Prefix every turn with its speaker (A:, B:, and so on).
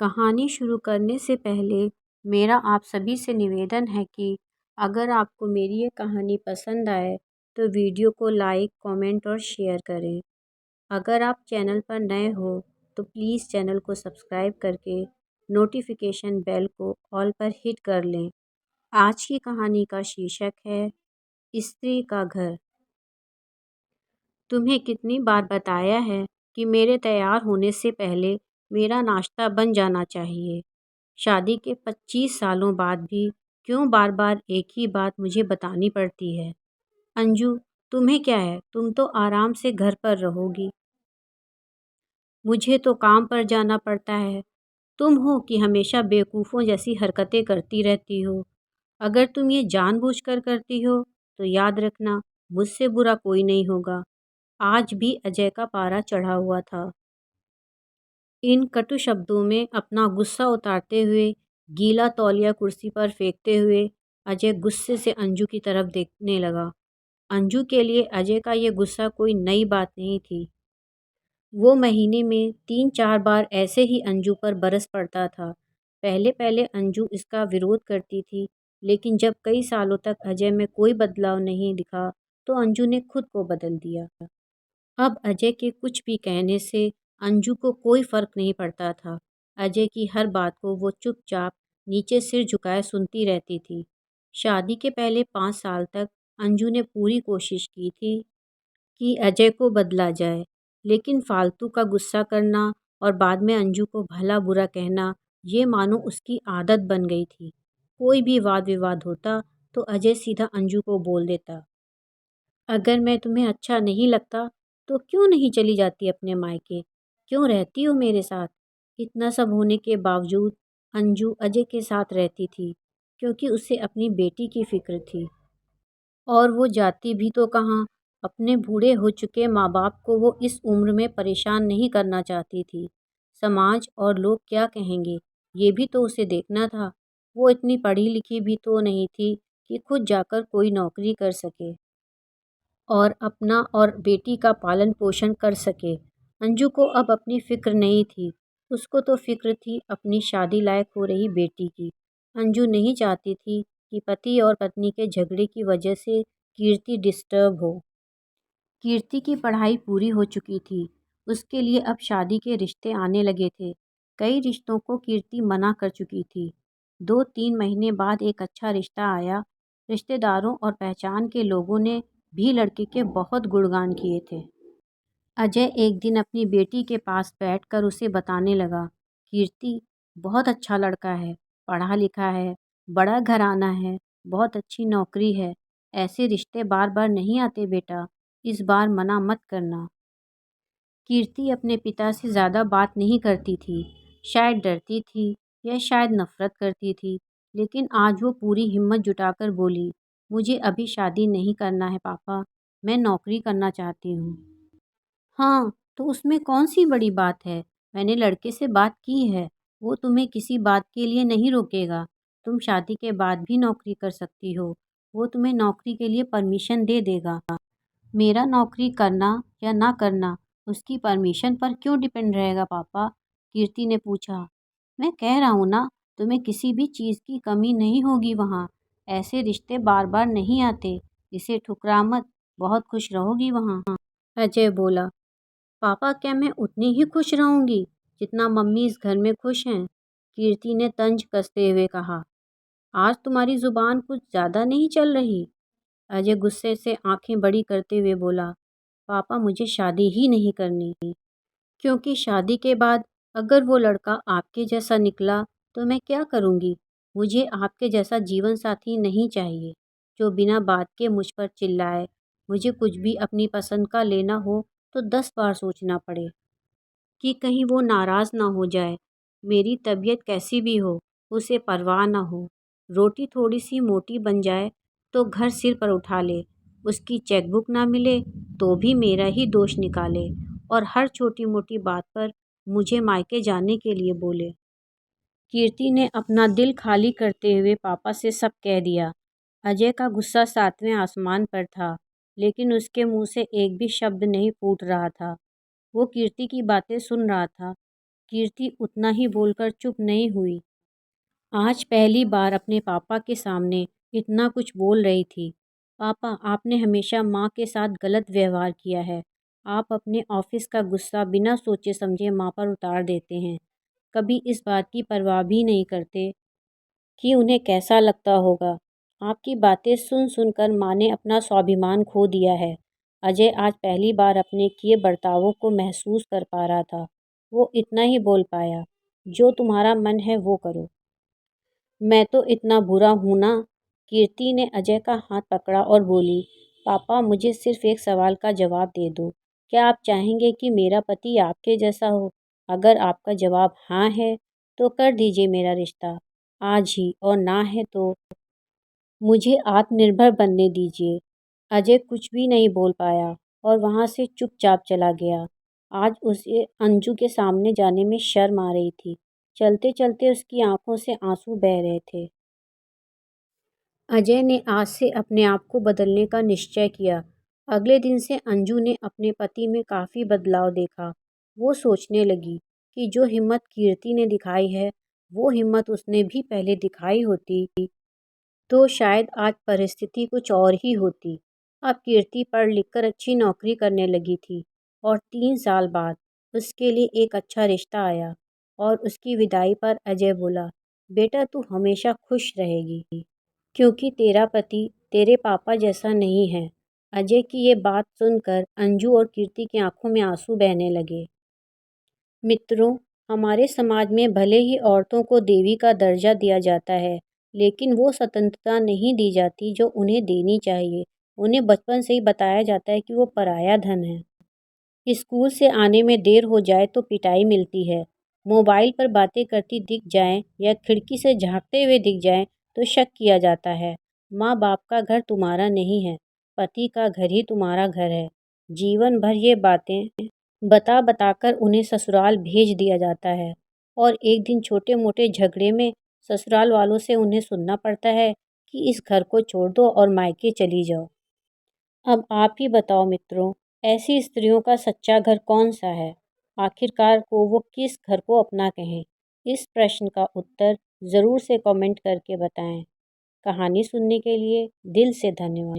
A: कहानी शुरू करने से पहले मेरा आप सभी से निवेदन है कि अगर आपको मेरी ये कहानी पसंद आए तो वीडियो को लाइक, कमेंट और शेयर करें। अगर आप चैनल पर नए हो तो प्लीज़ चैनल को सब्सक्राइब करके नोटिफिकेशन बेल को ऑल पर हिट कर लें। आज की कहानी का शीर्षक है स्त्री का घर। तुम्हें कितनी बार बताया है कि मेरे तैयार होने से पहले मेरा नाश्ता बन जाना चाहिए। शादी के 25 सालों बाद भी क्यों बार बार एक ही बात मुझे बतानी पड़ती है। अंजू, तुम्हें क्या है, तुम तो आराम से घर पर रहोगी। मुझे तो काम पर जाना पड़ता है। तुम हो कि हमेशा बेवकूफ़ों जैसी हरकतें करती रहती हो। अगर तुम ये जानबूझकर करती हो तो याद रखना, मुझसे बुरा कोई नहीं होगा। आज भी अजय का पारा चढ़ा हुआ था। इन कटु शब्दों में अपना गुस्सा उतारते हुए, गीला तौलिया कुर्सी पर फेंकते हुए अजय गुस्से से अंजू की तरफ देखने लगा। अंजू के लिए अजय का ये गुस्सा कोई नई बात नहीं थी। वो महीने में 3-4 बार ऐसे ही अंजू पर बरस पड़ता था। पहले पहले अंजू इसका विरोध करती थी, लेकिन जब कई सालों तक अजय में कोई बदलाव नहीं दिखा तो अंजू ने खुद को बदल दिया। अब अजय के कुछ भी कहने से अंजू को कोई फर्क नहीं पड़ता था। अजय की हर बात को वो चुपचाप नीचे सिर झुकाए सुनती रहती थी। शादी के पहले 5 साल तक अंजू ने पूरी कोशिश की थी कि अजय को बदला जाए, लेकिन फालतू का गुस्सा करना और बाद में अंजू को भला बुरा कहना, ये मानो उसकी आदत बन गई थी। कोई भी वाद विवाद होता तो अजय सीधा अंजू को बोल देता, अगर मैं तुम्हें अच्छा नहीं लगता तो क्यों नहीं चली जाती अपने मायके, क्यों रहती हो मेरे साथ। इतना सब होने के बावजूद अंजू अजय के साथ रहती थी, क्योंकि उसे अपनी बेटी की फिक्र थी। और वो जाती भी तो कहाँ, अपने बूढ़े हो चुके माँ बाप को वो इस उम्र में परेशान नहीं करना चाहती थी। समाज और लोग क्या कहेंगे, ये भी तो उसे देखना था। वो इतनी पढ़ी लिखी भी तो नहीं थी कि खुद जाकर कोई नौकरी कर सके और अपना और बेटी का पालन पोषण कर सके। अंजू को अब अपनी फिक्र नहीं थी, उसको तो फिक्र थी अपनी शादी लायक हो रही बेटी की। अंजू नहीं चाहती थी कि पति और पत्नी के झगड़े की वजह से कीर्ति डिस्टर्ब हो। कीर्ति की पढ़ाई पूरी हो चुकी थी, उसके लिए अब शादी के रिश्ते आने लगे थे। कई रिश्तों को कीर्ति मना कर चुकी थी। 2-3 महीने बाद एक अच्छा रिश्ता आया। रिश्तेदारों और पहचान के लोगों ने भी लड़के के बहुत गुणगान किए थे। अजय एक दिन अपनी बेटी के पास बैठकर उसे बताने लगा, कीर्ति बहुत अच्छा लड़का है, पढ़ा लिखा है, बड़ा घराना है, बहुत अच्छी नौकरी है। ऐसे रिश्ते बार बार नहीं आते बेटा, इस बार मना मत करना। कीर्ति अपने पिता से ज़्यादा बात नहीं करती थी। शायद डरती थी या शायद नफरत करती थी, लेकिन आज वो पूरी हिम्मत जुटाकर बोली, मुझे अभी शादी नहीं करना है पापा, मैं नौकरी करना चाहती हूँ। हाँ, तो उसमें कौन सी बड़ी बात है? मैंने लड़के से बात की है, वो तुम्हें किसी बात के लिए नहीं रोकेगा। तुम शादी के बाद भी नौकरी कर सकती हो, वो तुम्हें नौकरी के लिए परमिशन दे देगा। मेरा नौकरी करना या ना करना उसकी परमिशन पर क्यों डिपेंड रहेगा पापा? कीर्ति ने पूछा। मैं कह रहा हूँ ना, तुम्हें किसी भी चीज़ की कमी नहीं होगी वहाँ। ऐसे रिश्ते बार बार नहीं आते, इसे ठुकरा मत, बहुत खुश रहोगी वहाँ। अजय बोला, पापा क्या मैं उतनी ही खुश रहूंगी जितना मम्मी इस घर में खुश हैं? कीर्ति ने तंज कसते हुए कहा, आज तुम्हारी जुबान कुछ ज़्यादा नहीं चल रही। अजय गुस्से से आंखें बड़ी करते हुए बोला, पापा मुझे शादी ही नहीं करनी, क्योंकि शादी के बाद अगर वो लड़का आपके जैसा निकला तो मैं क्या करूँगी। मुझे आपके जैसा जीवन साथी नहीं चाहिए, जो बिना बात के मुझ पर चिल्लाए। मुझे कुछ भी अपनी पसंद का लेना हो तो 10 बार सोचना पड़े कि कहीं वो नाराज़ ना हो जाए। मेरी तबीयत कैसी भी हो, उसे परवाह ना हो। रोटी थोड़ी सी मोटी बन जाए तो घर सिर पर उठा ले, उसकी चेकबुक ना मिले तो भी मेरा ही दोष निकाले और हर छोटी मोटी बात पर मुझे मायके जाने के लिए बोले। कीर्ति ने अपना दिल खाली करते हुए पापा से सब कह दिया। अजय का गुस्सा 7वें आसमान पर था, लेकिन उसके मुंह से एक भी शब्द नहीं फूट रहा था। वो कीर्ति की बातें सुन रहा था। कीर्ति उतना ही बोलकर चुप नहीं हुई। आज पहली बार अपने पापा के सामने इतना कुछ बोल रही थी। पापा, आपने हमेशा माँ के साथ गलत व्यवहार किया है। आप अपने ऑफिस का गुस्सा बिना सोचे समझे माँ पर उतार देते हैं। कभी इस बात की परवाह भी नहीं करते कि उन्हें कैसा लगता होगा। आपकी बातें सुन सुनकर माँ ने अपना स्वाभिमान खो दिया है। अजय आज पहली बार अपने किए बर्तावों को महसूस कर पा रहा था। वो इतना ही बोल पाया, जो तुम्हारा मन है वो करो। मैं तो इतना बुरा हूँ ना? कीर्ति ने अजय का हाथ पकड़ा और बोली, पापा मुझे सिर्फ एक सवाल का जवाब दे दो। क्या आप चाहेंगे कि मेरा पति आपके जैसा हो? अगर आपका जवाब हाँ है तो कर दीजिए मेरा रिश्ता आज ही, और ना है तो मुझे आत्मनिर्भर बनने दीजिए। अजय कुछ भी नहीं बोल पाया और वहाँ से चुपचाप चला गया। आज उसे अंजू के सामने जाने में शर्म आ रही थी। चलते चलते उसकी आंखों से आंसू बह रहे थे। अजय ने आज से अपने आप को बदलने का निश्चय किया। अगले दिन से अंजू ने अपने पति में काफ़ी बदलाव देखा। वो सोचने लगी कि जो हिम्मत कीर्ति ने दिखाई है, वो हिम्मत उसने भी पहले दिखाई होती तो शायद आज परिस्थिति कुछ और ही होती। अब कीर्ति पढ़ लिखकर अच्छी नौकरी करने लगी थी और 3 साल बाद उसके लिए एक अच्छा रिश्ता आया। और उसकी विदाई पर अजय बोला, बेटा तू हमेशा खुश रहेगी क्योंकि तेरा पति तेरे पापा जैसा नहीं है। अजय की ये बात सुनकर अंजू और कीर्ति की आंखों में आंसू बहने लगे। मित्रों, हमारे समाज में भले ही औरतों को देवी का दर्जा दिया जाता है, लेकिन वो स्वतंत्रता नहीं दी जाती जो उन्हें देनी चाहिए। उन्हें बचपन से ही बताया जाता है कि वो पराया धन है। स्कूल से आने में देर हो जाए तो पिटाई मिलती है। मोबाइल पर बातें करती दिख जाएं या खिड़की से झांकते हुए दिख जाएं तो शक किया जाता है। माँ बाप का घर तुम्हारा नहीं है, पति का घर ही तुम्हारा घर है। जीवन भर ये बातें बता बताकर उन्हें ससुराल भेज दिया जाता है और एक दिन छोटे मोटे झगड़े में ससुराल वालों से उन्हें सुनना पड़ता है कि इस घर को छोड़ दो और मायके चली जाओ। अब आप ही बताओ मित्रों, ऐसी स्त्रियों का सच्चा घर कौन सा है? आखिरकार को वो किस घर को अपना कहें? इस प्रश्न का उत्तर ज़रूर से कमेंट करके बताएं। कहानी सुनने के लिए दिल से धन्यवाद।